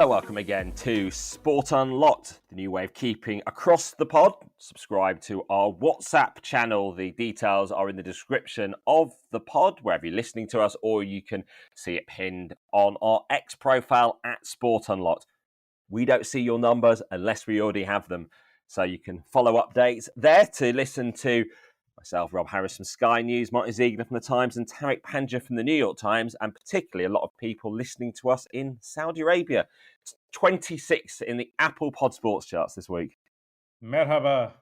Welcome again to Sport Unlocked, the new way of keeping across the pod. Subscribe to our WhatsApp channel. The details are in the description of the pod, wherever you're listening to us, or you can see it pinned on our X profile at Sport Unlocked. We don't see your numbers unless we already have them. So you can follow updates there to listen to myself, Rob Harris from Sky News, Martyn Ziegler from The Times, and Tariq Panja from The New York Times, and particularly a lot of people listening to us in Saudi Arabia. It's 26 in the Apple Pod Sports charts this week. Merhaba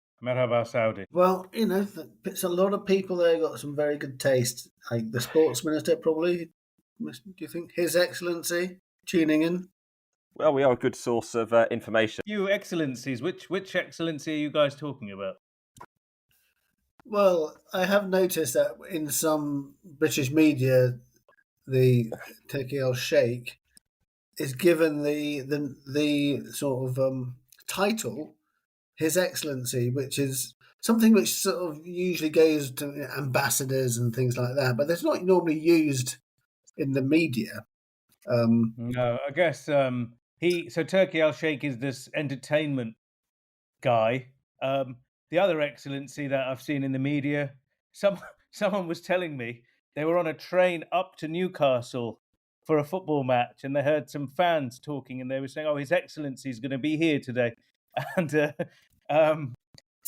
Saudi. Well, it's a lot of people there got some very good taste. Like the sports minister, probably. Do you think His Excellency tuning in? Well, we are a good source of information. You excellencies, which excellency are you guys talking about? Well, I have noticed that in some British media, the Turkey al-Sheikh is given the sort of title, His Excellency, which is something which sort of usually goes to ambassadors and things like that, but that's not normally used in the media. No, I guess Turkey al-Sheikh is this entertainment guy. The other excellency that I've seen in the media, someone was telling me they were on a train up to Newcastle for a football match, and they heard some fans talking, and they were saying, "Oh, His Excellency is going to be here today," and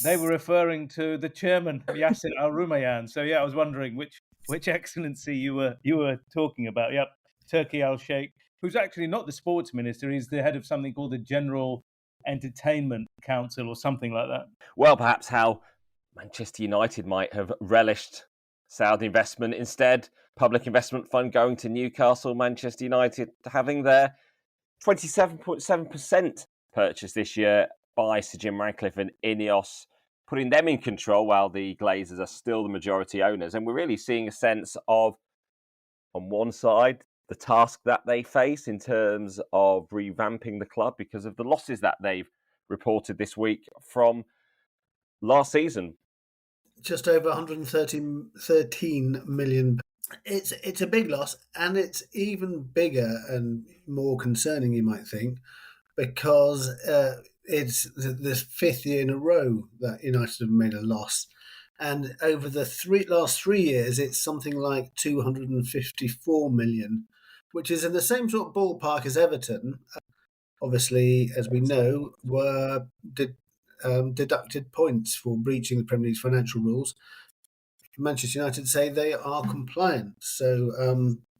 they were referring to the chairman, Yasser Al-Rumayyan. So yeah, I was wondering which excellency you were talking about. Yep, Turkey al-Sheikh, who's actually not the sports minister; he's the head of something called the General Entertainment Council or something like that. Well, perhaps how Manchester United might have relished Saudi investment instead. Public investment fund going to Newcastle, Manchester United having their 27.7% purchase this year by Sir Jim Ratcliffe and Ineos, putting them in control while the Glazers are still the majority owners. And we're really seeing a sense of, on one side, the task that they face in terms of revamping the club because of the losses that they've reported this week from last season. Just over 113 million. It's a big loss, and it's even bigger and more concerning, you might think, because it's the fifth year in a row that United have made a loss. And over the last 3 years, it's something like 254 million, which is in the same sort of ballpark as Everton. Obviously, as we know, were deducted points for breaching the Premier League's financial rules. Manchester United say they are compliant. So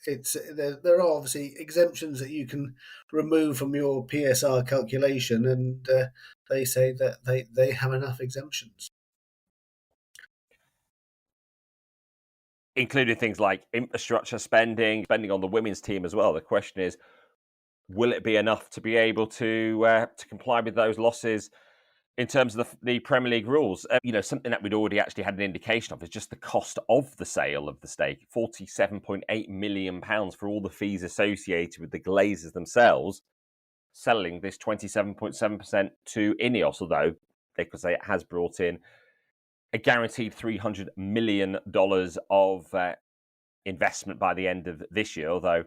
there are obviously exemptions that you can remove from your PSR calculation, and they say that they have enough exemptions. Including things like infrastructure spending on the women's team as well. The question is, will it be enough to be able to comply with those losses in terms of the Premier League rules? Something that we'd already actually had an indication of is just the cost of the sale of the stake. £47.8 million for all the fees associated with the Glazers themselves, selling this 27.7% to Ineos, although they could say it has brought in a guaranteed $300 million of investment by the end of this year, although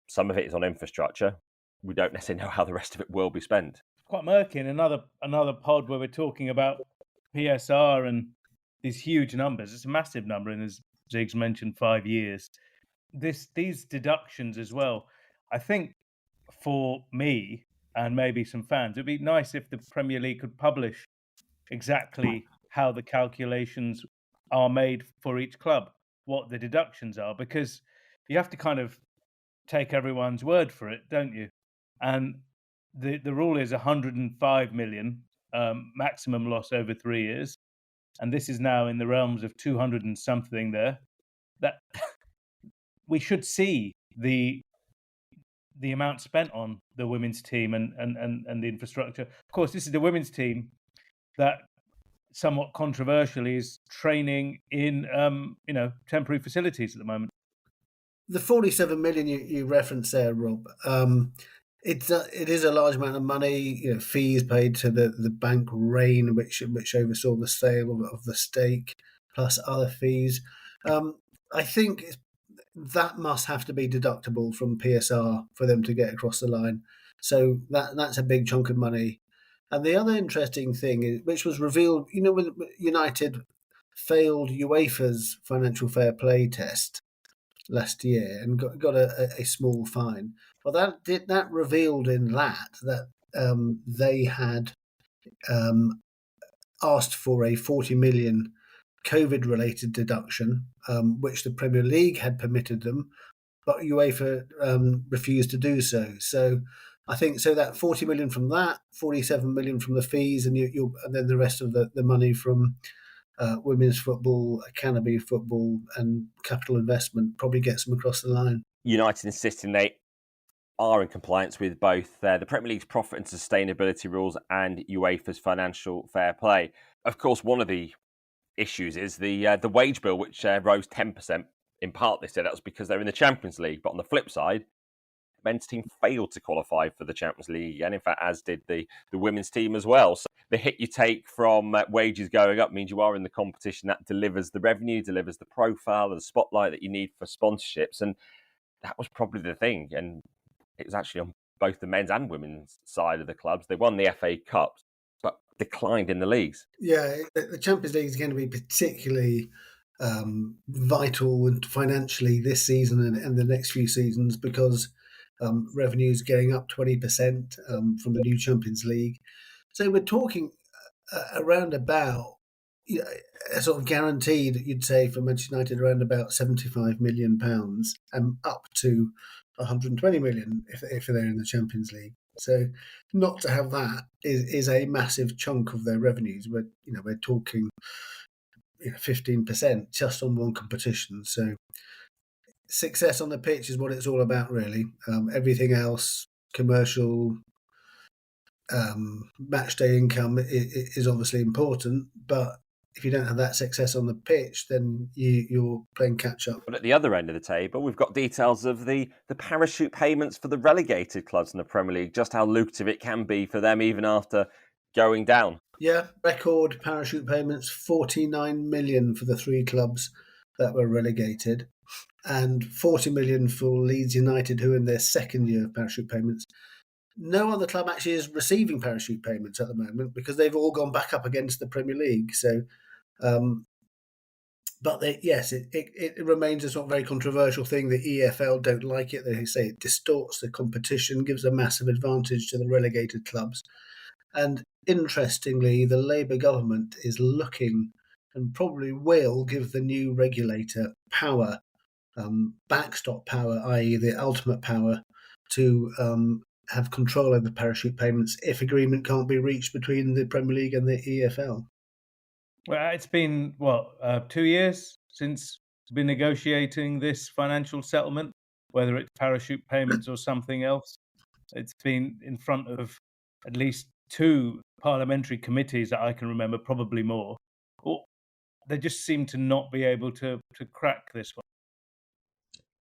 some of it is on infrastructure. We don't necessarily know how the rest of it will be spent. Quite murky in another pod where we're talking about PSR and these huge numbers. It's a massive number, and as Ziggs mentioned, 5 years. These deductions as well. I think for me and maybe some fans, it'd be nice if the Premier League could publish exactly how the calculations are made for each club, what the deductions are, because you have to kind of take everyone's word for it, don't you? And the rule is 105 million maximum loss over 3 years, and this is now in the realms of 200 and something there. That we should see the amount spent on the women's team and the infrastructure. Of course, this is the women's team that somewhat controversially is training in temporary facilities at the moment. The 47 million you referenced there, Rob, it is a large amount of money. Fees paid to the bank Rain, which oversaw the sale of the stake, plus other fees. I think that must have to be deductible from PSR for them to get across the line. So that's a big chunk of money. And the other interesting thing is, which was revealed, when United failed UEFA's financial fair play test last year and got a small fine. Well, that revealed in that they had asked for a 40 million COVID-related deduction, which the Premier League had permitted them, but UEFA refused to do so. So I think that 40 million from that, 47 million from the fees, and and then the rest of the money from women's football, academy football, and capital investment probably gets them across the line. United insisting they are in compliance with both the Premier League's profit and sustainability rules and UEFA's financial fair play. Of course, one of the issues is the wage bill, which rose 10%. In part, they said that was because they're in the Champions League. But on the flip side, the men's team failed to qualify for the Champions League again. In fact, as did the women's team as well. So the hit you take from wages going up means you are in the competition that delivers the revenue, delivers the profile and the spotlight that you need for sponsorships. And that was probably the thing. And it was actually on both the men's and women's side of the clubs. They won the FA Cup, but declined in the leagues. Yeah, the Champions League is going to be particularly vital and financially this season and the next few seasons because revenue is going up 20% from the new Champions League. So we're talking around about a sort of guaranteed, you'd say, for Manchester United around about £75 million and up to 120 million if they're in the Champions League. So not to have that is a massive chunk of their revenues. We're talking 15% just on one competition. So success on the pitch is what it's all about, really. Everything else, commercial, match day income is obviously important, but if you don't have that success on the pitch, then you're playing catch up. But at the other end of the table, we've got details of the parachute payments for the relegated clubs in the Premier League, just how lucrative it can be for them even after going down. Yeah, record parachute payments, 49 million for the three clubs that were relegated, and 40 million for Leeds United, who are in their second year of parachute payments. No other club actually is receiving parachute payments at the moment because they've all gone back up against the Premier League. So, but it remains a sort of very controversial thing. The EFL don't like it. They say it distorts the competition, gives a massive advantage to the relegated clubs. And interestingly, the Labour government is looking and probably will give the new regulator power, backstop power, i.e. the ultimate power to have control over parachute payments if agreement can't be reached between the Premier League and the EFL. Well, it's been, 2 years since we've been negotiating this financial settlement, whether it's parachute payments or something else. It's been in front of at least 2 parliamentary committees that I can remember, probably more. They just seem to not be able to crack this one.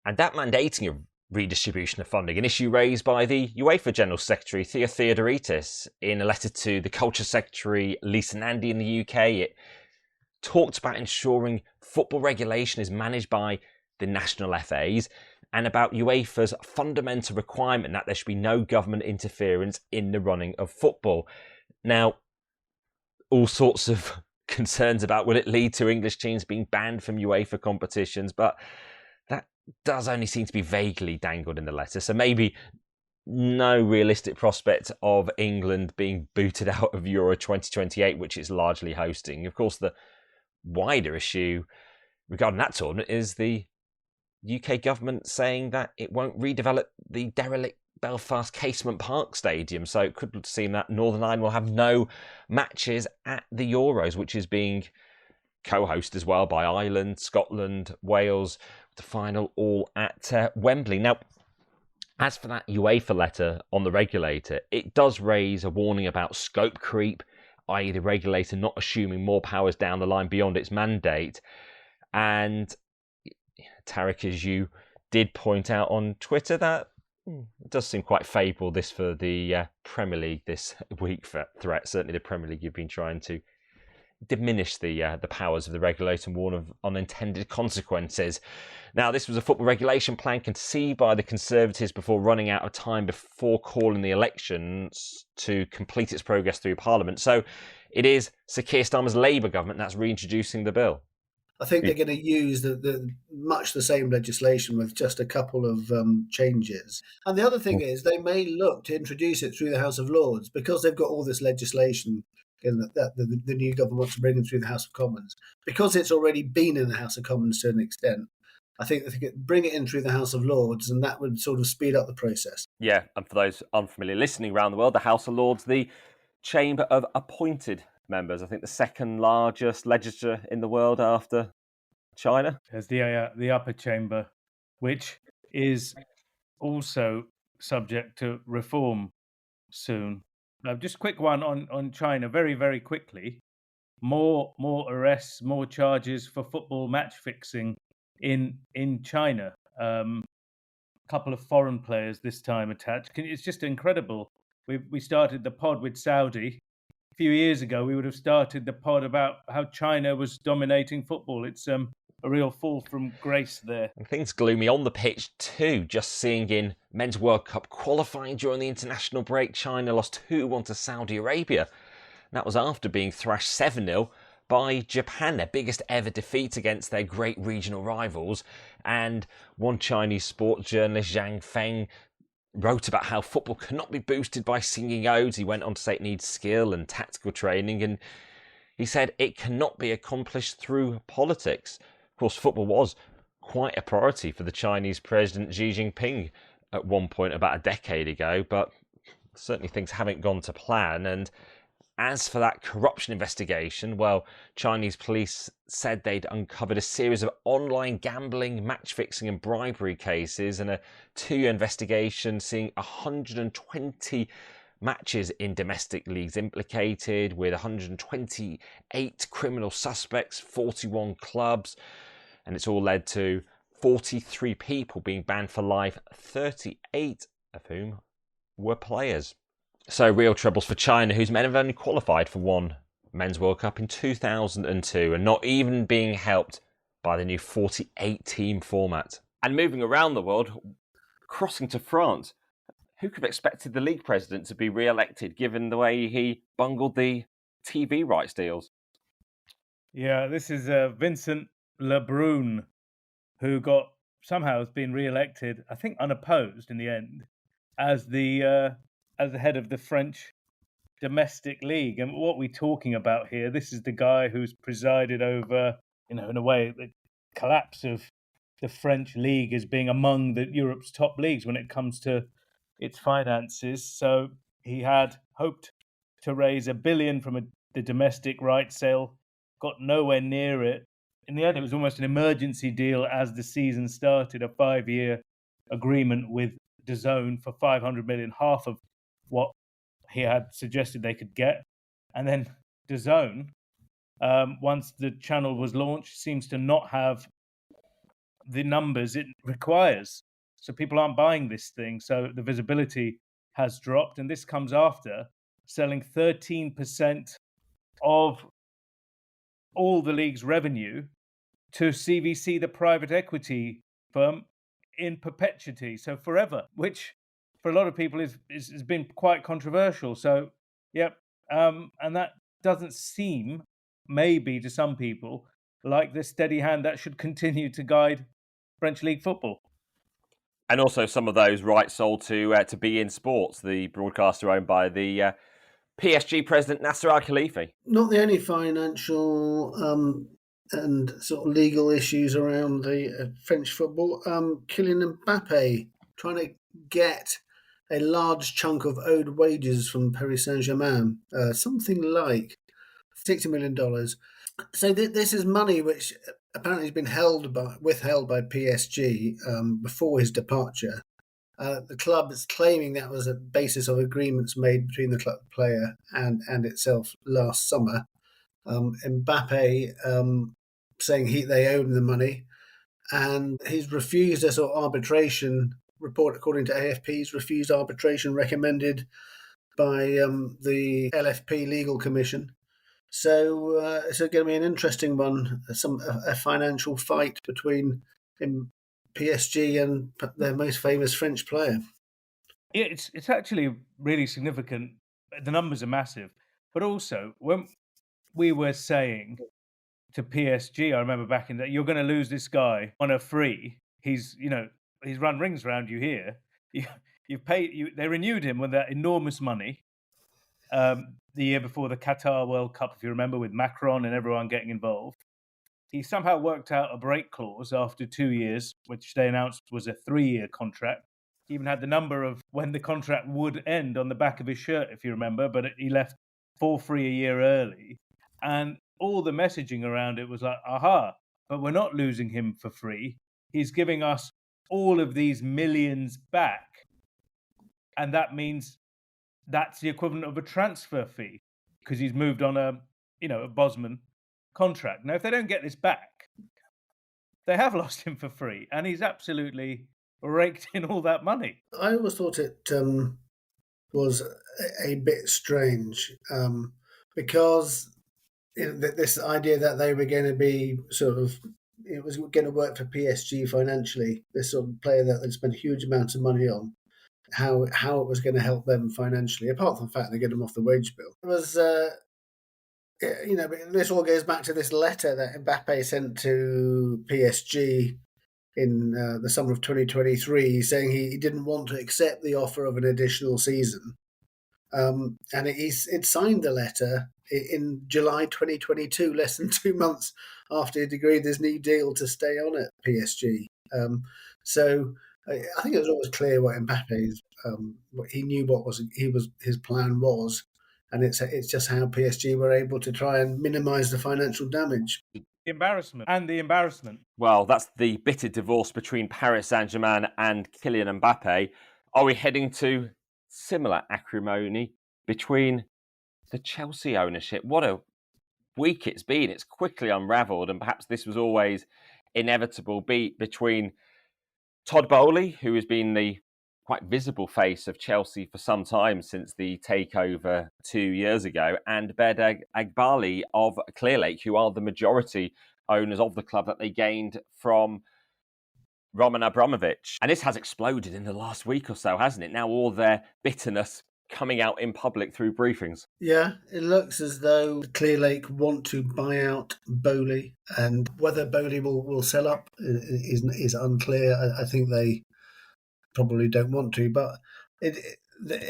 And that mandating a redistribution of funding, an issue raised by the UEFA General Secretary, Thea Theodoridis, in a letter to the Culture Secretary, Lisa Nandy in the UK. It talked about ensuring football regulation is managed by the national FAs and about UEFA's fundamental requirement that there should be no government interference in the running of football. Now, all sorts of concerns about will it lead to English teams being banned from UEFA competitions, but that does only seem to be vaguely dangled in the letter. So maybe no realistic prospect of England being booted out of Euro 2028, which it's largely hosting. Of course, the wider issue regarding that tournament is the UK government saying that it won't redevelop the derelict Belfast Casement Park Stadium. So it could seem that Northern Ireland will have no matches at the Euros, which is being co-hosted as well by Ireland, Scotland, Wales, the final all at Wembley. Now, as for that UEFA letter on the regulator, it does raise a warning about scope creep, i.e. the regulator not assuming more powers down the line beyond its mandate. And Tariq, as you did point out on Twitter, that it does seem quite favourable this for the Premier League this week for threat. Certainly the Premier League you've been trying to diminish the powers of the regulator and warn of unintended consequences. Now, this was a football regulation plan conceived by the Conservatives before running out of time before calling the elections to complete its progress through Parliament. So it is Sir Keir Starmer's Labour government that's reintroducing the bill. I think they're going to use the much the same legislation with just a couple of changes. And the other thing is they may look to introduce it through the House of Lords because they've got all this legislation that the new government wants to bring in through the House of Commons. Because it's already been in the House of Commons to an extent, I think they could bring it in through the House of Lords, and that would sort of speed up the process. Yeah, and for those unfamiliar listening around the world, the House of Lords, the chamber of appointed members. I think the second largest legislature in the world after China. There's the upper chamber, which is also subject to reform soon. Just a quick one on China, very, very quickly. More arrests, more charges for football match fixing in China. Couple of foreign players this time attached. It's just incredible. We started the pod with Saudi. A few years ago, we would have started the pod about how China was dominating football. It's a real fall from grace there. And things gloomy on the pitch too. Just seeing in Men's World Cup qualifying during the international break, China lost 2-1 to Saudi Arabia. And that was after being thrashed 7-0 by Japan, their biggest ever defeat against their great regional rivals. And one Chinese sports journalist, Zhang Feng, wrote about how football cannot be boosted by singing odes. He went on to say it needs skill and tactical training, and he said it cannot be accomplished through politics. Of course, football was quite a priority for the Chinese President Xi Jinping at one point about a decade ago, but certainly things haven't gone to plan. And as for that corruption investigation, well, Chinese police said they'd uncovered a series of online gambling, match fixing and bribery cases, and a 2-year investigation seeing 120 matches in domestic leagues implicated, with 128 criminal suspects, 41 clubs, and it's all led to 43 people being banned for life, 38 of whom were players. So real troubles for China, whose men have only qualified for one Men's World Cup in 2002 and not even being helped by the new 48-team format. And moving around the world, crossing to France, who could have expected the league president to be re-elected given the way he bungled the TV rights deals? Yeah, this is Vincent Lebrun, who somehow has been re-elected, I think unopposed in the end, as the head of the French domestic league. And what we're talking about here, this is the guy who's presided over, in a way, the collapse of the French league as being among Europe's top leagues when it comes to its finances. So he had hoped to raise $1 billion from the domestic rights sale, got nowhere near it. In the end, it was almost an emergency deal as the season started, a 5-year agreement with DAZN for $500 million, half of what he had suggested they could get. And then DAZN, once the channel was launched, seems to not have the numbers it requires. So people aren't buying this thing. So the visibility has dropped. And this comes after selling 13% of all the league's revenue to CVC, the private equity firm, in perpetuity, so forever, which for a lot of people has been quite controversial. So, yep, and that doesn't seem, maybe to some people, like the steady hand that should continue to guide French league football. And also some of those rights sold to beIN Sports, the broadcaster owned by the PSG president Nasser Al-Khelaifi. Not the only financial and sort of legal issues around the French football. Kylian Mbappe trying to get a large chunk of owed wages from Paris Saint-Germain, something like $60 million. So this is money which apparently has been withheld by PSG before his departure. The club is claiming that was a basis of agreements made between the club player and itself last summer. Mbappe saying they owe him the money, and he's refused a sort of arbitration report. According to AFP, he's refused arbitration recommended by the LFP Legal Commission. So it's going to be an interesting one, a financial fight between PSG and their most famous French player. Yeah, it's actually really significant. The numbers are massive, but also when we were saying to PSG, I remember back in that, you're going to lose this guy on a free. He's run rings around you here. You've paid. They renewed him with that enormous money. The year before the Qatar World Cup, if you remember, with Macron and everyone getting involved. He somehow worked out a break clause after 2 years, which they announced was a 3-year contract. He even had the number of when the contract would end on the back of his shirt, if you remember, but he left for free a year early. And all the messaging around it was like, aha, but we're not losing him for free. He's giving us all of these millions back. And that means that's the equivalent of a transfer fee because he's moved on a Bosman contract. Now, if they don't get this back, they have lost him for free, and he's absolutely raked in all that money. I always thought it was a bit strange because this idea that they were going to be it was going to work for PSG financially, this sort of player that they spent huge amounts of money on, how it was going to help them financially, apart from the fact they get them off the wage bill. It was, this all goes back to this letter that Mbappe sent to PSG in the summer of 2023, saying he didn't want to accept the offer of an additional season. And it signed the letter in July 2022, less than 2 months after he'd agreed this new deal to stay on at PSG. So I think it was always clear what Mbappe's he knew what his plan was, and it's just how PSG were able to try and minimise the financial damage. The embarrassment. Well, that's the bitter divorce between Paris Saint-Germain and Kylian Mbappe. Are we heading to similar acrimony between the Chelsea ownership? What a week it's been. It's quickly unravelled, and perhaps this was always inevitable beat between Todd Bowley, who has been the quite visible face of Chelsea for some time since the takeover 2 years ago, and Bed Agbali of Clearlake, who are the majority owners of the club that they gained from Roman Abramovich. And this has exploded in the last week or so, hasn't it? Now all their bitterness coming out in public through briefings. Yeah, it looks as though Clearlake want to buy out Bowley, and whether Bowley will sell up is unclear. I think they probably don't want to, but it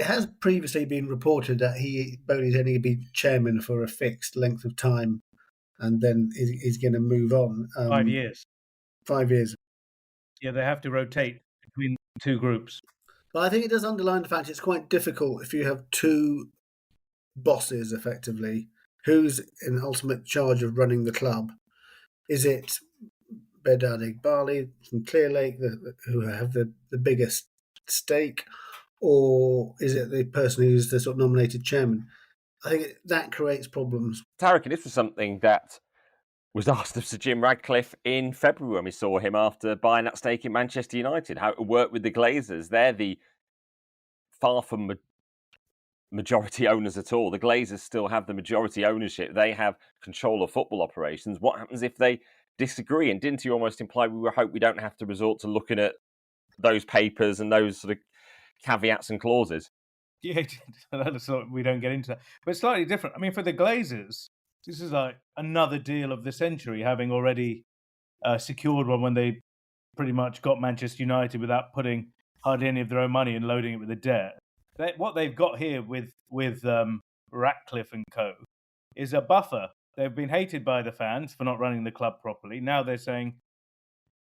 has previously been reported that Bowley's only going to be chairman for a fixed length of time, and then he's going to move on. 5 years. 5 years. Yeah, they have to rotate between two groups. But I think it does underline the fact it's quite difficult if you have two bosses, effectively. Who's in ultimate charge of running the club? Is it Bedad Igbali from Clearlake who have the biggest stake, or is it the person who's the sort of nominated chairman? I think that creates problems. Tariq, and this was something that was asked of Sir Jim Radcliffe in February when we saw him after buying that stake in Manchester United, how it would work with the Glazers. They're the far from majority owners at all. The Glazers still have the majority ownership. They have control of football operations. What happens if they disagree? And didn't you almost imply we hope we don't have to resort to looking at those papers and those sort of caveats and clauses? Yeah, we don't get into that. But it's slightly different. I mean, for the Glazers, this is like another deal of the century, having already secured one when they pretty much got Manchester United without putting hardly any of their own money and loading it with the debt. What they've got here with Ratcliffe and co. is a buffer. They've been hated by the fans for not running the club properly. Now they're saying,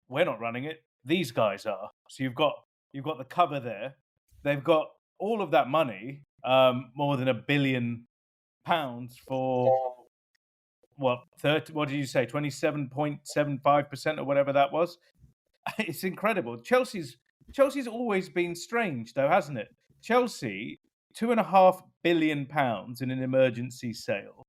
we're not running it, these guys are. So you've got the cover there. They've got all of that money, more than £1 billion for what did you say, 27.75% or whatever that was? It's incredible. Chelsea's always been strange, though, hasn't it? Chelsea, £2.5 billion in an emergency sale.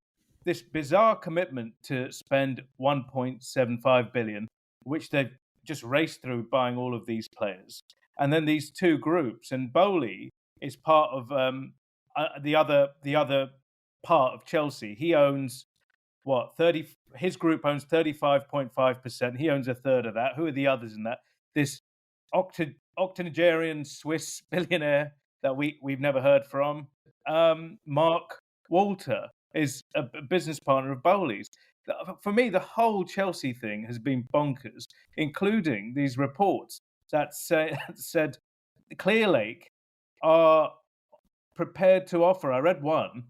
This bizarre commitment to spend 1.75 billion, which they've just raced through buying all of these players. And then these two groups, and Bowley is part of the other part of Chelsea. He owns what 30? His group owns 35.5%. He owns a third of that. Who are the others in that? This octogenarian Swiss billionaire that we've never heard from. Mark Walter is a business partner of Bowley's. For me, the whole Chelsea thing has been bonkers, including these reports that said Clearlake are prepared to offer, I read one,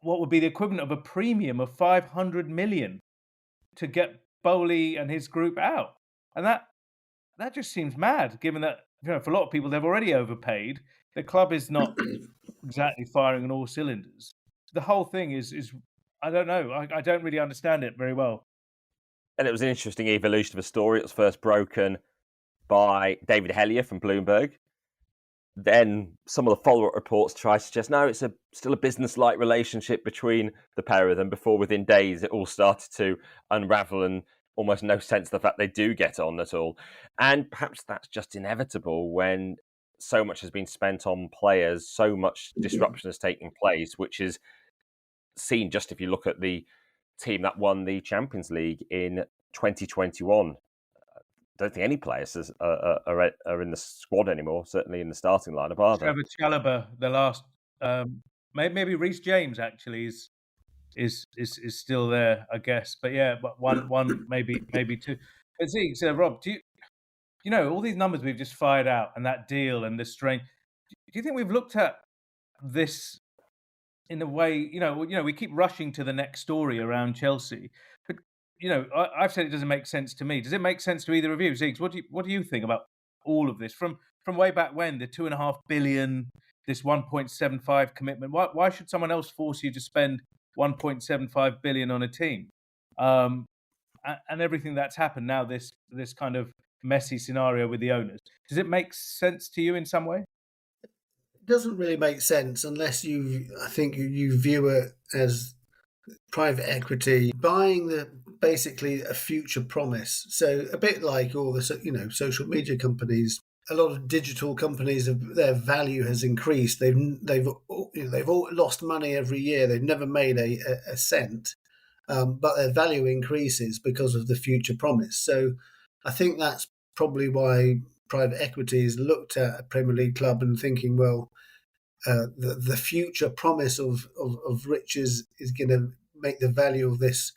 what would be the equivalent of a premium of 500 million to get Bowley and his group out. And that just seems mad, given that, for a lot of people, they've already overpaid. The club is not exactly firing on all cylinders. The whole thing is I don't know. I don't really understand it very well. And it was an interesting evolution of a story. It was first broken by David Hellier from Bloomberg. Then some of the follow-up reports try to suggest, no, it's still a business-like relationship between the pair of them, before within days it all started to unravel and almost no sense of the fact they do get on at all. And perhaps that's just inevitable when so much has been spent on players, so much disruption has taken place, which is seen just if you look at the team that won the Champions League in 2021. I don't think any players are in the squad anymore, certainly in the starting lineup, are there? Trevor Chalobah, the last, maybe Reece James actually is still there, I guess. But yeah, but one maybe two. But see, so Rob, do you know all these numbers we've just fired out and that deal and the strain? Do you think we've looked at this in a way? We keep rushing to the next story around Chelsea, but I've said it doesn't make sense to me. Does it make sense to either of you? Ziggs, what do you think about all of this from way back when, the 2.5 billion, this 1.75 commitment? Why should someone else force you to spend 1.75 billion on a team? And everything that's happened now, this kind of messy scenario with the owners. Does it make sense to you in some way? It doesn't really make sense unless you view it as private equity buying basically a future promise. So a bit like all the social media companies, a lot of digital companies, their value has increased. They've all lost money every year. They've never made a cent, but their value increases because of the future promise. So I think that's probably why private equity has looked at a Premier League club and thinking, well, the future promise of riches is going to make the value of this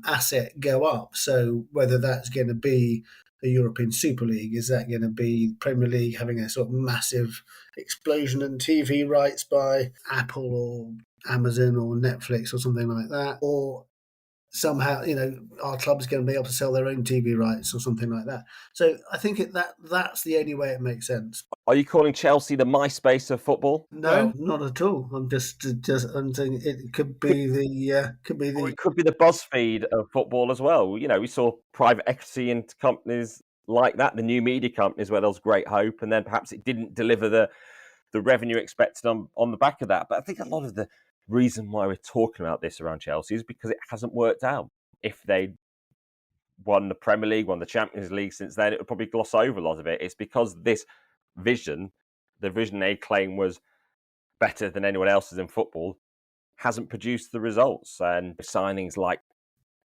asset go up. So whether that's going to be a European Super League, is that going to be Premier League having a sort of massive explosion in TV rights by Apple or Amazon or Netflix or something like that, or somehow our club's going to be able to sell their own TV rights or something like that. So I think that's the only way it makes sense. Are you calling Chelsea the MySpace of football? No, not at all. I'm I'm saying it could be Or it could be the BuzzFeed of football as well. We saw private equity into companies like that, the new media companies, where there was great hope, and then perhaps it didn't deliver the revenue expected on the back of that. But I think a lot of the reason why we're talking about this around Chelsea is because it hasn't worked out. If they won the Premier League, won the Champions League since then, it would probably gloss over a lot of it. It's because this vision, the vision they claim was better than anyone else's in football, hasn't produced the results. And signings like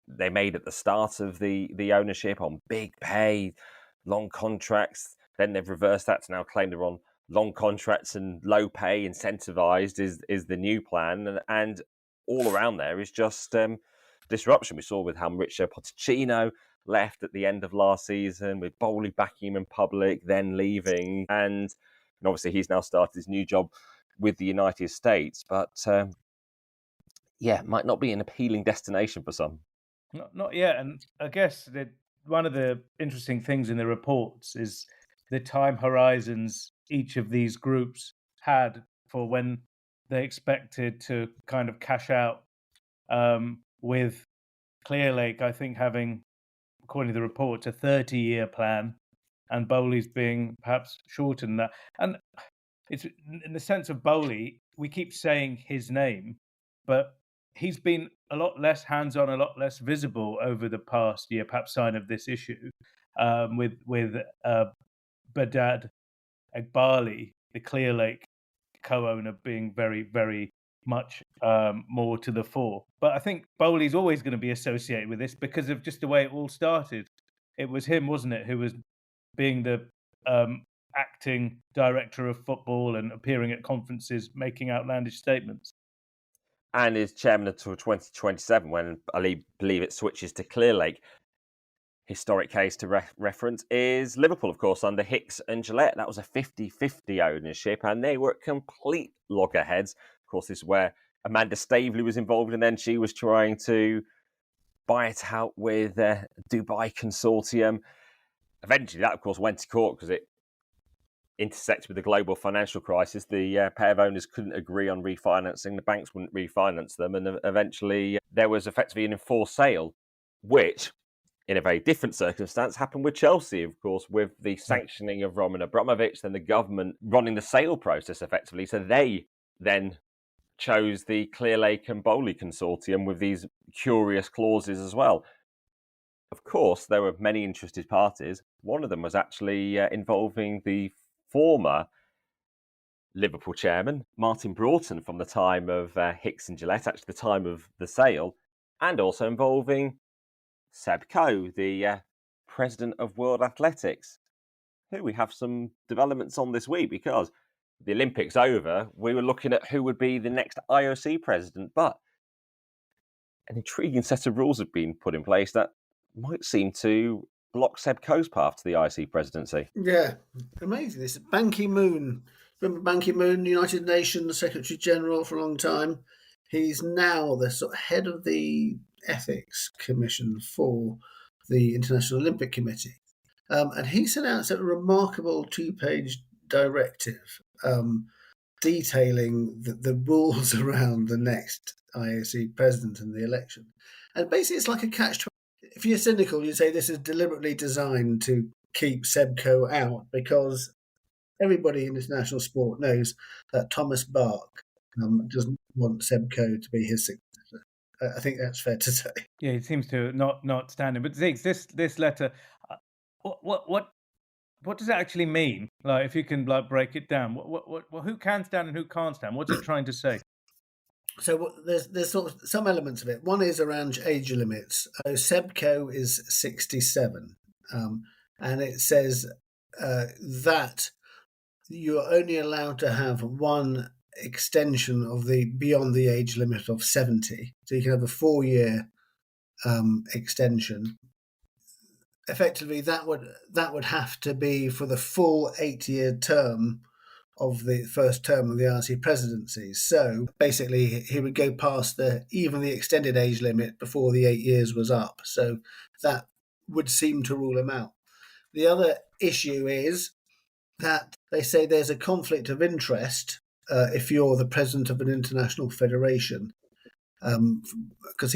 they made at the start of the ownership on big pay, long contracts, then they've reversed that to now claim they're on long contracts and low pay, incentivized is the new plan. And all around there is just disruption. We saw with how Mauricio Pochettino left at the end of last season, with Bowley backing him in public, then leaving. And obviously he's now started his new job with the United States. But might not be an appealing destination for some. Not yet. And I guess that one of the interesting things in the reports is the time horizons each of these groups had for when they expected to kind of cash out, with Clearlake, I think, having, according to the reports, a 30-year plan, and Bowley's being perhaps shorter than that. And it's in the sense of Bowley, we keep saying his name, but he's been a lot less hands-on, a lot less visible over the past year, perhaps sign of this issue, with Badad Egbali, the Clearlake co-owner, being very, very much more to the fore. But I think Bowley's always going to be associated with this because of just the way it all started. It was him, wasn't it, who was being the acting director of football and appearing at conferences, making outlandish statements. And is chairman until 2027, when I believe it switches to Clearlake. Historic case to reference is Liverpool, of course, under Hicks and Gillette. That was a 50-50 ownership, and they were at complete loggerheads. Of course, this is where Amanda Staveley was involved, and then she was trying to buy it out with Dubai Consortium. Eventually, that, of course, went to court because it intersects with the global financial crisis. The pair of owners couldn't agree on refinancing. The banks wouldn't refinance them, and eventually there was effectively an enforced sale, which, in a very different circumstance, happened with Chelsea, of course, with the sanctioning of Roman Abramovich, then the government running the sale process effectively. So they then chose the Clearlake and Bowley consortium with these curious clauses as well. Of course, there were many interested parties. One of them was actually involving the former Liverpool chairman, Martyn Broughton, from the time of Hicks and Gillette, actually the time of the sale, and also involving Seb Coe, the president of World Athletics, who we have some developments on this week because the Olympics over, we were looking at who would be the next IOC president, but an intriguing set of rules have been put in place that might seem to block Seb Coe's path to the IOC presidency. Yeah, amazing. This is Ban Ki-moon. Remember Ban Ki-moon, United Nations Secretary General for a long time? He's now the sort of head of the Ethics Commission for the International Olympic Committee. And he sent out a remarkable 2-page directive detailing the rules around the next IOC president and the election. And basically, it's like a catch-22. If you're cynical, you say this is deliberately designed to keep Seb Coe out because everybody in international sport knows that Thomas Bach doesn't want Seb Coe to be his successor. I think that's fair to say. Yeah, he seems to not stand it. But Ziggs, this letter, what does it actually mean? Like, if you can break it down, what who can stand and who can't stand? What's it trying to say? So there's sort of some elements of it. One is around age limits. So Seb Coe is 67, and it says that you're only allowed to have one extension of the beyond the age limit of 70. So you can have a 4-year extension. Effectively, that would have to be for the full 8-year term of the first term of the IOC presidency. So basically, he would go past even the extended age limit before the 8 years was up. So that would seem to rule him out. The other issue is that they say there's a conflict of interest if you're the president of an international federation, because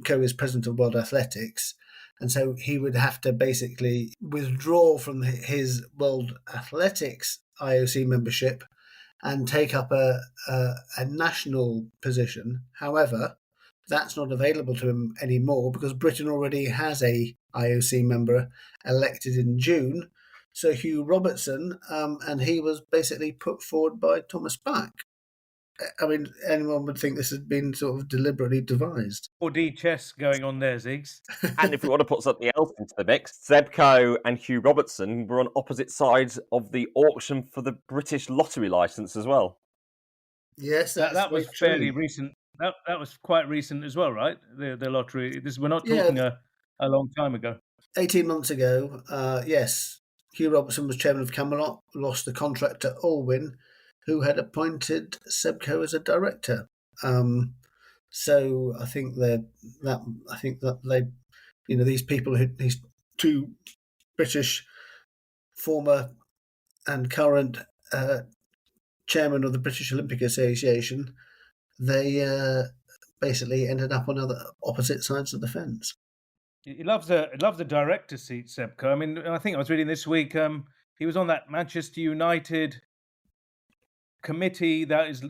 Coe is president of World Athletics, and so he would have to basically withdraw from his World Athletics IOC membership and take up a national position. However, that's not available to him anymore because Britain already has a IOC member elected in June, Sir Hugh Robertson, and he was basically put forward by Thomas Bach. I mean, anyone would think this had been sort of deliberately devised. 4D chess going on there, Ziggs. And if we want to put something else into the mix, Seb Coe and Hugh Robertson were on opposite sides of the auction for the British lottery licence as well. Yes, that was fairly recent. That was quite recent as well, right? The lottery. We're not talking a long time ago. 18 months ago, yes. Hugh Robertson was chairman of Camelot, lost the contract to Allwyn, who had appointed Seb Coe as a director. So I think that they, these people, these two British former and current chairman of the British Olympic Association, they basically ended up on opposite sides of the fence. He loves the director seat, Seb Coe. I mean, I think I was reading this week. He was on that Manchester United committee that is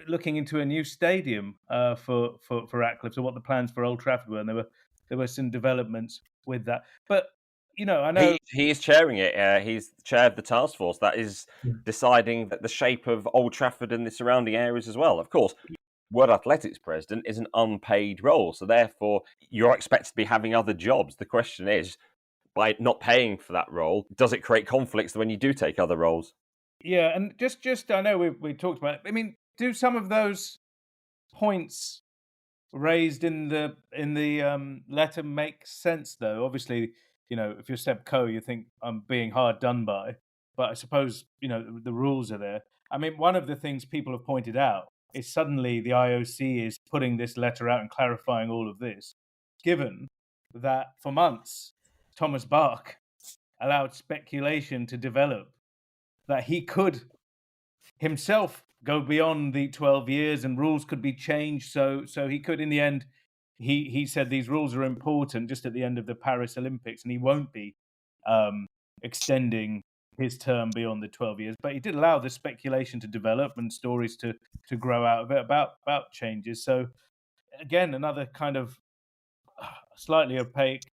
looking into a new stadium for Ratcliffe. So what the plans for Old Trafford were, and there were some developments with that. But I know he is chairing it. He's the chair of the task force that is deciding the shape of Old Trafford and the surrounding areas as well. Of course, World Athletics president is an unpaid role. So therefore, you're expected to be having other jobs. The question is, by not paying for that role, does it create conflicts when you do take other roles? Yeah, and just I know we talked about it. I mean, do some of those points raised in the letter make sense though? Obviously, if you're Seb Coe, you think I'm being hard done by, but I suppose the rules are there. I mean, one of the things people have pointed out is suddenly the IOC is putting this letter out and clarifying all of this, given that for months Thomas Bach allowed speculation to develop that he could himself go beyond the 12 years and rules could be changed. So he could, in the end, he said these rules are important just at the end of the Paris Olympics, and he won't be extending his term beyond the 12 years. But he did allow the speculation to develop and stories to grow out of it about changes. So again, another kind of slightly opaque,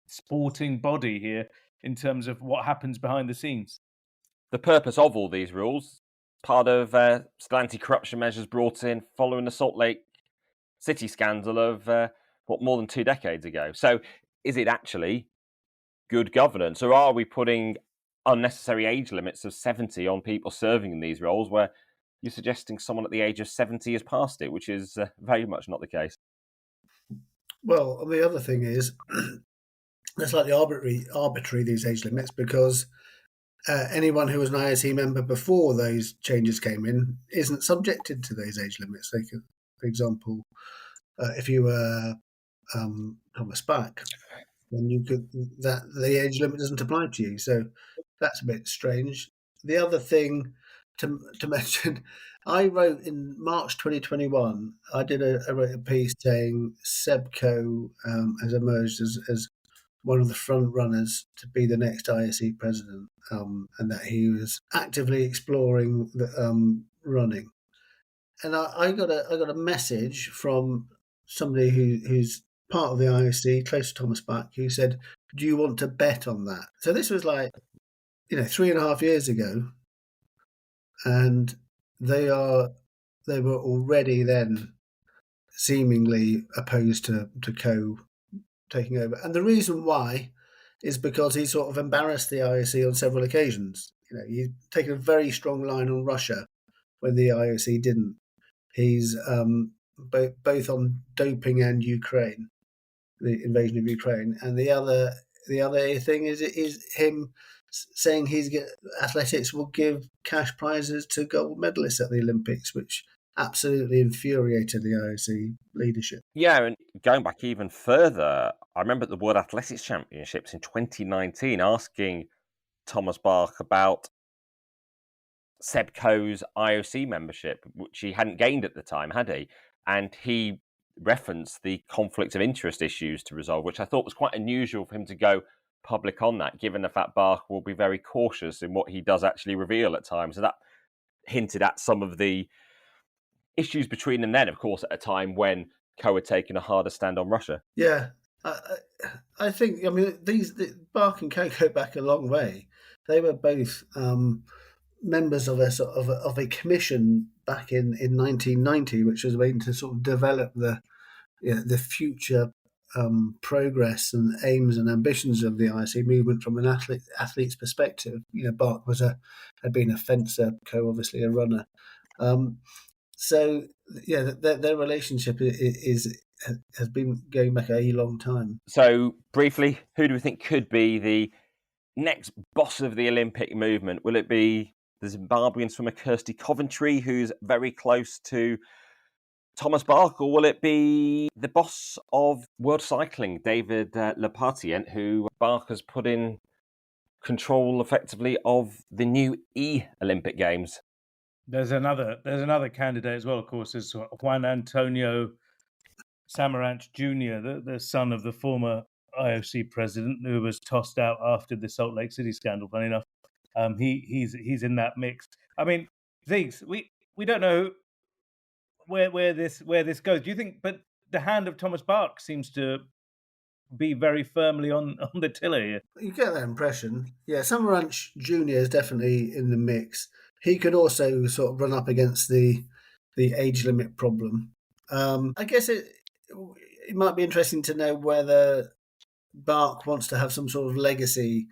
sporting body here in terms of what happens behind the scenes. The purpose of all these rules, part of still anti-corruption measures brought in following the Salt Lake City scandal of more than 2 decades ago. So is it actually good governance, or are we putting unnecessary age limits of 70 on people serving in these roles where you're suggesting someone at the age of 70 has passed it, which is very much not the case? Well, the other thing is, they're slightly arbitrary, these age limits, because anyone who was an IOC member before those changes came in isn't subjected to those age limits. They could, for example, if you were Thomas Bach, then the age limit doesn't apply to you. So that's a bit strange. The other thing to mention, I wrote in March 2021. I wrote a piece saying Seb Coe has emerged as one of the front runners to be the next IOC president, and that he was actively exploring the running. And I got a message from somebody who's part of the IOC, close to Thomas Bach, who said, "Do you want to bet on that?" So this was 3.5 years ago, and they were already then seemingly opposed to Coe taking over. And the reason why is because he sort of embarrassed the IOC on several occasions. He's taken a very strong line on Russia when the IOC didn't. He's both on doping and Ukraine, the invasion of Ukraine. And the other thing is him saying athletics will give cash prizes to gold medalists at the Olympics, which absolutely infuriated the IOC leadership. Yeah, and going back even further, I remember at the World Athletics Championships in 2019 asking Thomas Bach about Seb Coe's IOC membership, which he hadn't gained at the time, had he? And he referenced the conflict of interest issues to resolve, which I thought was quite unusual for him to go public on that, given the fact Bach will be very cautious in what he does actually reveal at times. So that hinted at some of the issues between them then, of course, at a time when Coe had taken a harder stand on Russia. Yeah, I think, Bach and Coe go back a long way. They were both members of a commission back in 1990, which was waiting to sort of develop the future progress and aims and ambitions of the IOC movement from an athlete's perspective. Bach had been a fencer, Coe obviously a runner. So yeah, their relationship has been going back a long time. So briefly, who do we think could be the next boss of the Olympic movement? Will it be the Zimbabwean swimmer Kirsty Coventry, who's very close to Thomas Bach, or will it be the boss of world cycling, David Lepatien, who Bach has put in control effectively of the new Olympic Games? There's another candidate as well, of course, is Juan Antonio Samaranch Jr., the son of the former IOC president, who was tossed out after the Salt Lake City scandal. Funny enough, he's in that mix. I mean, Ziggs, we don't know where this goes. Do you think? But the hand of Thomas Bach seems to be very firmly on the tiller here. You get that impression. Yeah, Samaranch Jr. is definitely in the mix. he could also sort of run up against the age limit problem. I guess it might be interesting to know whether Bach wants to have some sort of legacy.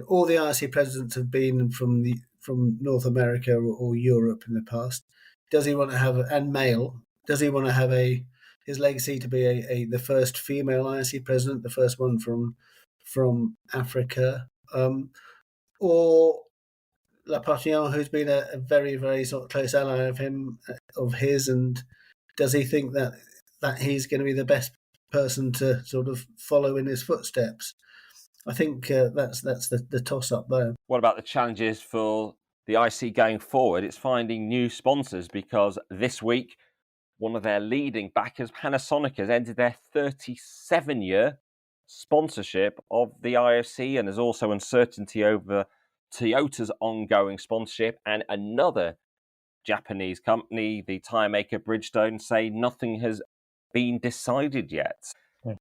All the IRC presidents have been from North America or Europe in the past. Does he want to have, and male? Does he want to have his legacy to be the first female IRC president, the first one from Africa, or Lapartien, who's been a very, very sort of close ally of his, and does he think that he's going to be the best person to sort of follow in his footsteps? I think that's the toss up there. What about the challenges for the IC going forward? It's finding new sponsors, because this week one of their leading backers, Panasonic, has ended their 37-year sponsorship of the IOC, and there's also uncertainty over Toyota's ongoing sponsorship, and another Japanese company, the tire maker Bridgestone, say nothing has been decided yet. Yeah.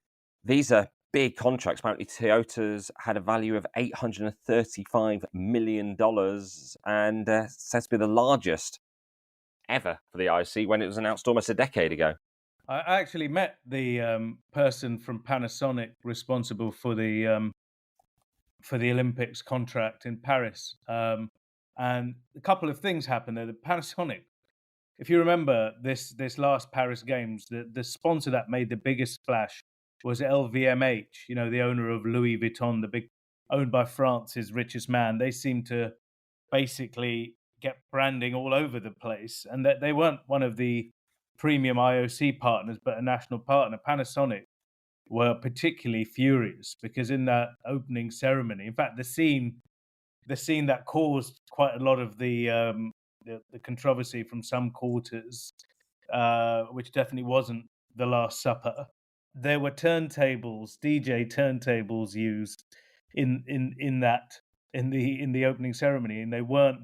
These are big contracts. Apparently Toyota's had a value of $835 million and says to be the largest ever for the IOC when it was announced almost a decade ago. I actually met the person from Panasonic responsible for the Olympics contract in Paris, and a couple of things happened there. The Panasonic, if you remember this last Paris Games, the sponsor that made the biggest splash was LVMH. You know, the owner of Louis Vuitton, owned by France's richest man. They seem to basically get branding all over the place, and that they weren't one of the premium IOC partners, but a national partner. Panasonic were particularly furious because in that opening ceremony, in fact, the scene that caused quite a lot of the controversy from some quarters, which definitely wasn't the Last Supper. There were turntables, DJ turntables used in the opening ceremony, and they weren't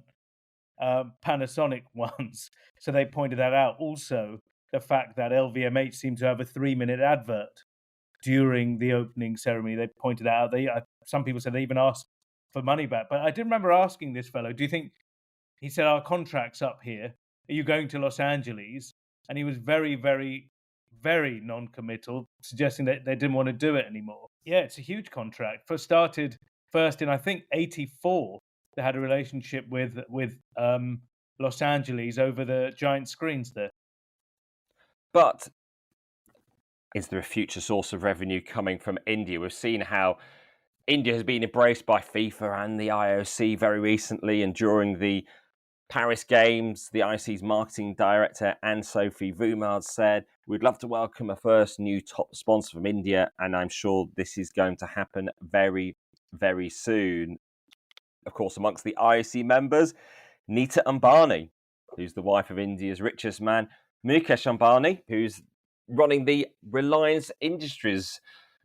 Panasonic ones. So they pointed that out. Also, the fact that LVMH seemed to have a 3-minute advert during the opening ceremony, they pointed out. Some people said they even asked for money back. But I did remember asking this fellow, do you think, he said, our contract's up here. Are you going to Los Angeles? And he was very, very, very non-committal, suggesting that they didn't want to do it anymore. Yeah, it's a huge contract. Started first in, I think, 1984. They had a relationship with Los Angeles over the giant screens there. But is there a future source of revenue coming from India? We've seen how India has been embraced by FIFA and the IOC very recently, and during the Paris Games, the IOC's marketing director, Anne-Sophie Voumard, said, we'd love to welcome a first new top sponsor from India, and I'm sure this is going to happen very, very soon. Of course, amongst the IOC members, Nita Ambani, who's the wife of India's richest man, Mukesh Ambani, who's running the Reliance Industries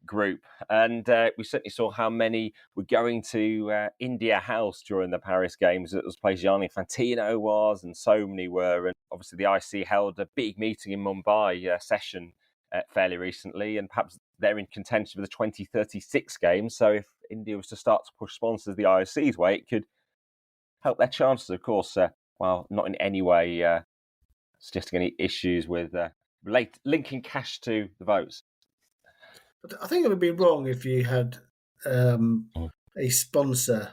group. And we certainly saw how many were going to India House during the Paris Games. It was a place Gianni Infantino was, and so many were. And obviously the IC held a big meeting in Mumbai session fairly recently, and perhaps they're in contention for the 2036 Games. So if India was to start to push sponsors the IOC's way, it could help their chances, of course, while not in any way suggesting any issues with linking cash to the votes. But I think it would be wrong if you had a sponsor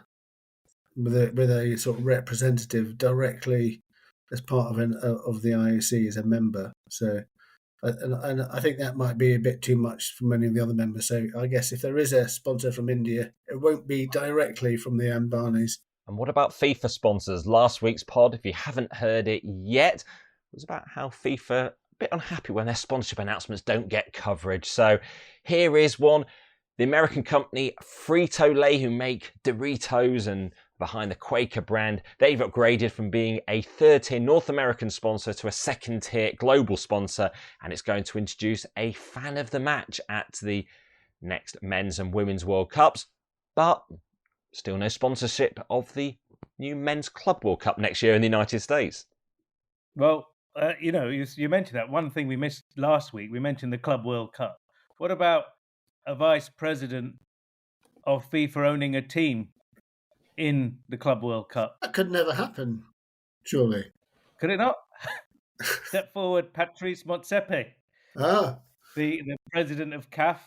with a sort of representative directly as part of the IOC as a member. So, and I think that might be a bit too much for many of the other members. So I guess if there is a sponsor from India, it won't be directly from the Ambanis. And what about FIFA sponsors? Last week's pod, if you haven't heard it yet, was about how FIFA a bit unhappy when their sponsorship announcements don't get coverage. So here is one. The American company Frito-Lay, who make Doritos and behind the Quaker brand, they've upgraded from being a third-tier North American sponsor to a second-tier global sponsor, and it's going to introduce a fan of the match at the next Men's and Women's World Cups, but still no sponsorship of the new Men's Club World Cup next year in the United States. Well, you mentioned that. One thing we missed last week, we mentioned the Club World Cup. What about a vice president of FIFA owning a team in the Club World Cup? That could never happen. surely. Could it not? Step forward, Patrice Motsepe, Ah, the president of CAF,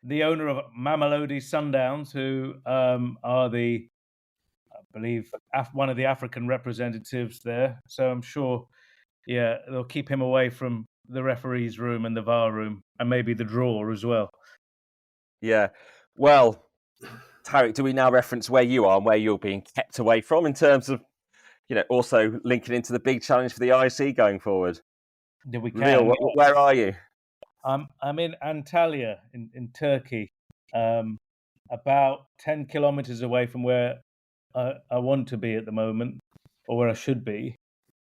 the owner of Mamelodi Sundowns, who are the, I believe, one of the African representatives there. So I'm sure, yeah, they'll keep him away from the referee's room and the VAR room, and maybe the draw as well. Yeah. Well, Tariq, do we now reference where you are and where you're being kept away from in terms of, also linking into the big challenge for the IC going forward? Yeah, we can. Neil, where are you? I'm in Antalya in Turkey, about 10 kilometers away from where I want to be at the moment, or where I should be,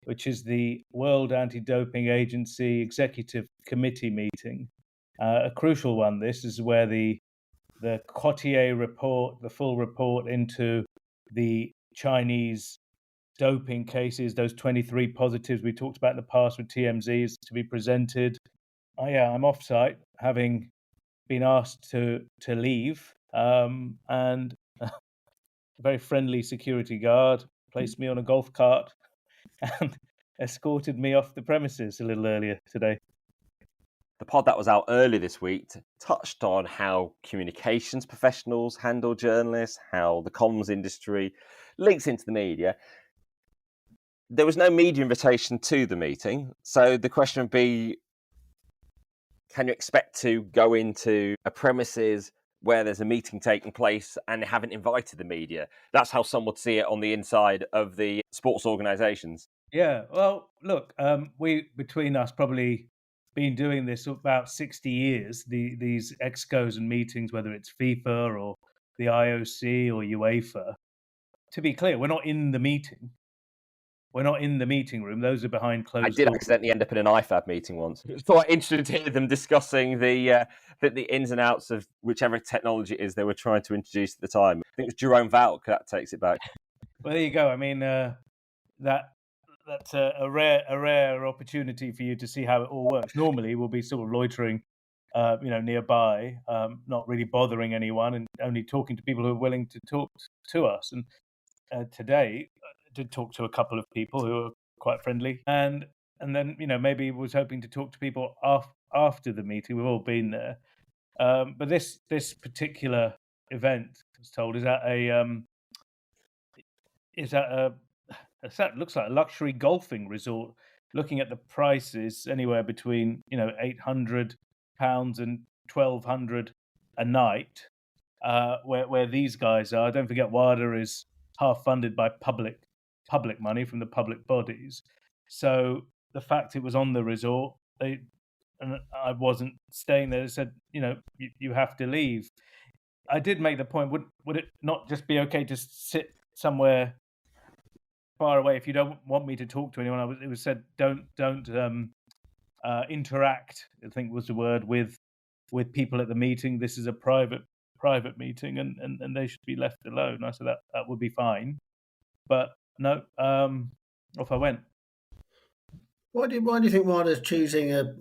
which is the World Anti-Doping Agency Executive Committee meeting. A crucial one. This is where the Cotier report, the full report into the Chinese doping cases, those 23 positives we talked about in the past with TMZ, is to be presented. I'm off-site, having been asked to leave, and a very friendly security guard placed me on a golf cart and escorted me off the premises a little earlier today. The pod that was out early this week touched on how communications professionals handle journalists, how the comms industry links into the media. There was no media invitation to the meeting, so the question would be, can you expect to go into a premises where there's a meeting taking place and they haven't invited the media? That's how some would see it on the inside of the sports organisations. Yeah, well, look, we, between us, probably been doing this about 60 years, these excos and meetings, whether it's FIFA or the IOC or UEFA. To be clear, we're not in the meeting. We're not in the meeting room. Those are behind closed doors. I did accidentally end up in an IFAB meeting once. It's quite interesting to hear them discussing the ins and outs of whichever technology it is they were trying to introduce at the time. I think it was Jerome Valk that takes it back. Well, there you go. I mean, that's a rare opportunity for you to see how it all works. Normally, we'll be sort of loitering, nearby, not really bothering anyone, and only talking to people who are willing to talk to us. And today, I did talk to a couple of people who are quite friendly, and then maybe was hoping to talk to people after the meeting. We've all been there, but this particular event, I was told, is at that looks like a luxury golfing resort. Looking at the prices, anywhere between £800 and £1,200 a night, where these guys are. Don't forget, WADA is half funded by public money from the public bodies. So the fact it was on the resort, and I wasn't staying there. They said, you have to leave. I did make the point. Would it not just be okay to sit somewhere far away if you don't want me to talk to anyone? It was said don't interact, I think was the word, with people at the meeting. This is a private meeting, and they should be left alone. I said that would be fine, but no, off I went. Why do you think WADA's choosing a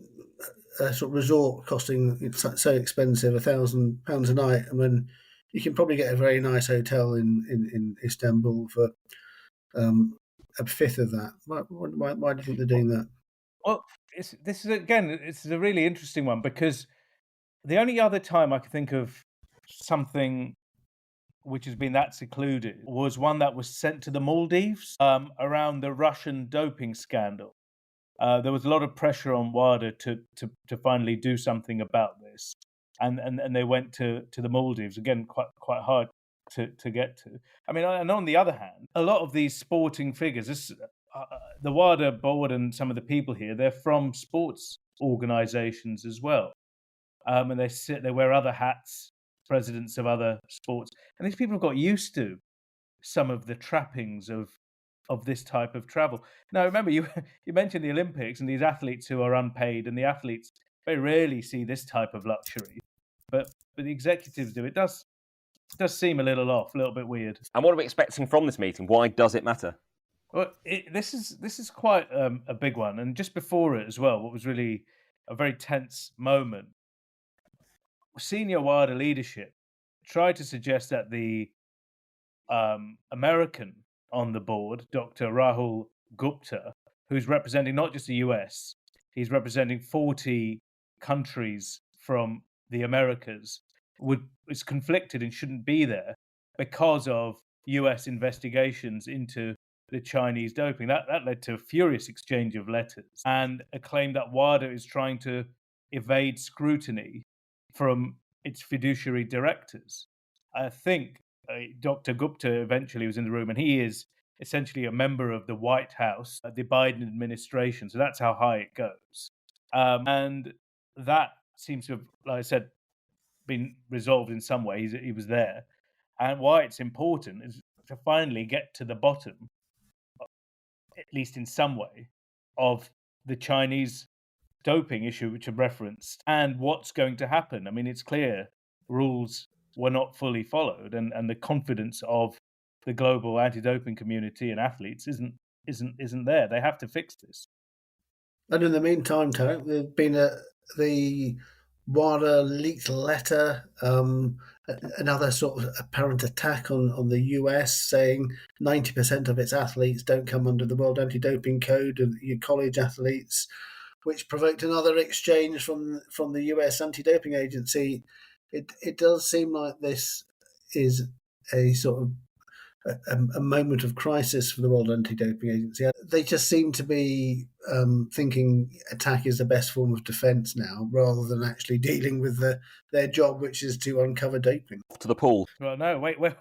sort of resort costing so expensive, £1,000 a night? I mean, you can probably get a very nice hotel in Istanbul for a fifth of that. Why do you think they're doing that? Well, this is a really interesting one, because the only other time I could think of something which has been that secluded was one that was sent to the Maldives around the Russian doping scandal. There was a lot of pressure on WADA to finally do something about this, and they went to the Maldives, again, quite hard to get to. I mean, and on the other hand, a lot of these sporting figures, the WADA board and some of the people here, they're from sports organizations as well, and they wear other hats, presidents of other sports, and these people have got used to some of the trappings of this type of travel. Now, remember, you mentioned the Olympics and these athletes who are unpaid, and the athletes very rarely see this type of luxury, but the executives do. It does seem a little off, a little bit weird. And what are we expecting from this meeting? Why does it matter? Well, this is quite a big one. And just before it as well, what was really a very tense moment, senior WADA leadership tried to suggest that the American on the board, Dr. Rahul Gupta, who's representing not just the US, he's representing 40 countries from the Americas, is conflicted and shouldn't be there because of US investigations into the Chinese doping. That led to a furious exchange of letters and a claim that WADA is trying to evade scrutiny from its fiduciary directors. I think Dr. Gupta eventually was in the room, and he is essentially a member of the White House, the Biden administration. So that's how high it goes. And that seems to have, like I said, been resolved in some way. He was there. And why it's important is to finally get to the bottom, at least in some way, of the Chinese doping issue, which I've referenced, and what's going to happen. I mean, it's clear rules were not fully followed, and the confidence of the global anti-doping community and athletes isn't there. They have to fix this. And in the meantime, Tariq, there's been the WADA leaked letter, another sort of apparent attack on the US, saying 90% of its athletes don't come under the World Anti-Doping Code, and your college athletes, which provoked another exchange from the US Anti-Doping Agency. It does seem like this is a sort of a moment of crisis for the World Anti-Doping Agency. They just seem to be thinking attack is the best form of defence now, rather than actually dealing with their job, which is to uncover doping. To the pool. Well, no, wait, we're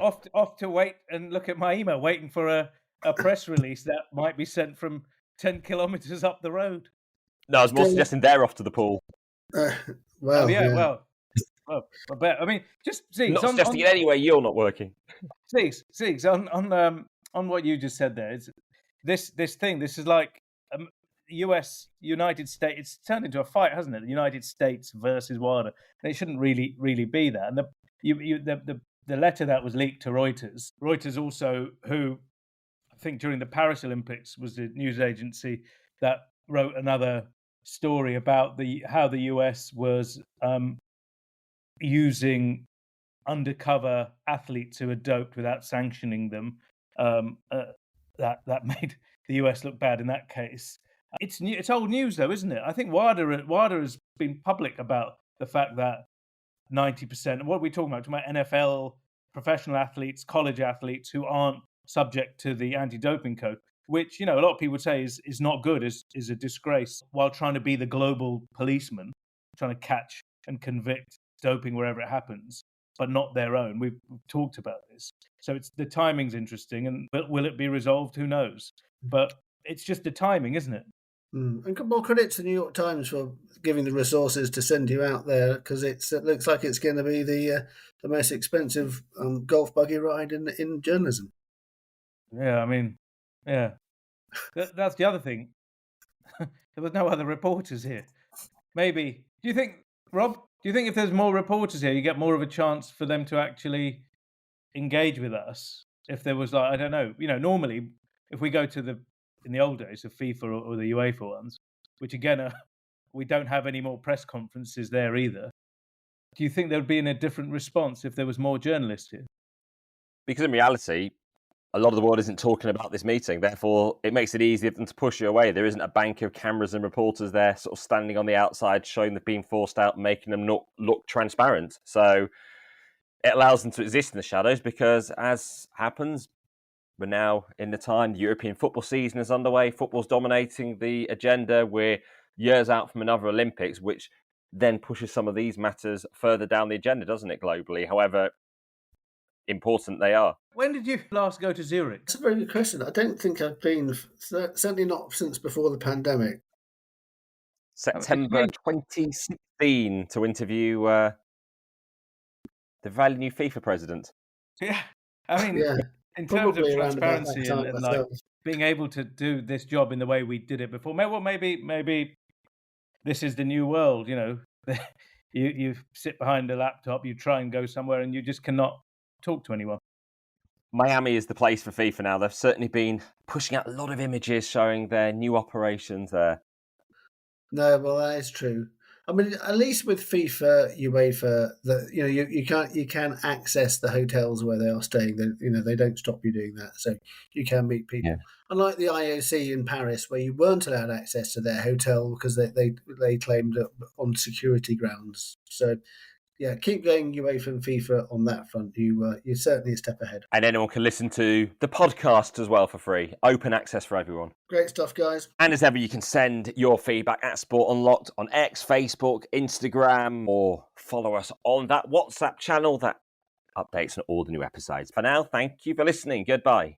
off to wait and look at my email, waiting for a press release that might be sent from 10 kilometres up the road. No, I was more suggesting they're off to the pool. Well, I bet. I mean, just Ziggs, not suggesting in any way you're not working. Ziggs, on what you just said there, this thing. This is like United States. It's turned into a fight, hasn't it? The United States versus WADA, and it shouldn't really be that. And the letter that was leaked to Reuters also, who I think during the Paris Olympics was the news agency that wrote another story about how the US was using undercover athletes who are doped without sanctioning them. That made the US look bad in that case. It's old news though, isn't it? I think WADA has been public about the fact that 90%. What are we talking about? We're talking about NFL, professional athletes, college athletes who aren't subject to the anti-doping code, which a lot of people would say is not good, is a disgrace, while trying to be the global policeman, trying to catch and convict doping wherever it happens, but not their own. We've talked about this, so the timing's interesting, but will it be resolved? Who knows? But it's just the timing, isn't it? And more credit to the New York Times for giving the resources to send you out there, because it looks like it's going to be the most expensive golf buggy ride in journalism. Yeah, I mean, yeah, that's the other thing. There was no other reporters here. Maybe. Do you think, Rob? Do you think if there's more reporters here, you get more of a chance for them to actually engage with us? If there was, like, I don't know, normally if we go to in the old days, the FIFA or the UEFA ones, which again, we don't have any more press conferences there either. Do you think there would be a different response if there was more journalists here? Because in reality, a lot of the world isn't talking about this meeting. Therefore, it makes it easier for them to push you away. There isn't a bank of cameras and reporters there sort of standing on the outside, showing they've been forced out, making them not look transparent. So it allows them to exist in the shadows because, as happens, we're now in the time, the European football season is underway. Football's dominating the agenda. We're years out from another Olympics, which then pushes some of these matters further down the agenda, doesn't it, globally? However important they are. When did you last go to Zurich? That's a very good question. I don't think I've been, certainly not since before the pandemic. September 2016 to interview the value new FIFA president. Yeah, I mean, in terms of transparency and like being able to do this job in the way we did it before. Well, maybe this is the new world. You sit behind a laptop, you try and go somewhere, and you just cannot talk to anyone. Miami is the place for FIFA now. They've certainly been pushing out a lot of images showing their new operations there. No, well, that is true. I mean, at least with FIFA, UEFA, you can access the hotels where they are staying. They don't stop you doing that, so you can meet people. Yeah. Unlike the IOC in Paris, where you weren't allowed access to their hotel because they claimed it on security grounds. So, yeah, keep going UEFA and FIFA on that front. You're certainly a step ahead. And anyone can listen to the podcast as well for free. Open access for everyone. Great stuff, guys. And as ever, you can send your feedback at Sport Unlocked on X, Facebook, Instagram, or follow us on that WhatsApp channel that updates on all the new episodes. For now, thank you for listening. Goodbye.